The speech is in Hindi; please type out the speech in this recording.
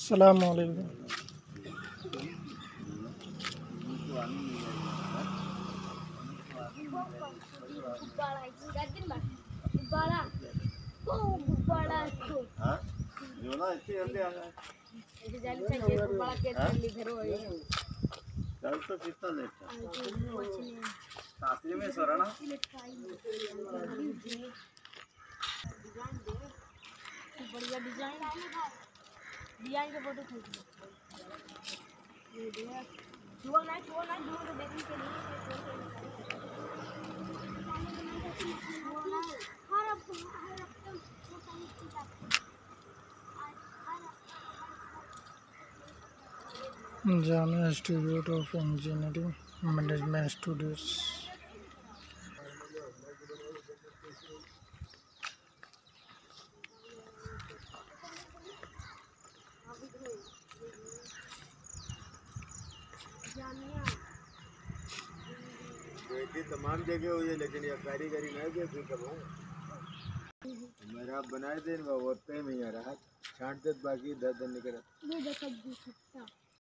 अस्सलामुअलैकुम। कल तो कितना लेट था में सोरा ना बढ़िया डिजाइन डिजाइन का फोटो खींच लो। ये देखो जुआ ना तो देखने के लिए Jamia institute of engineering management studios. तमाम जगह हुई है लेकिन ये कारीगरी नहीं दे फिर कब मेरा बनाए देन वो पे में यार छांट दे बाकी दर्द निकल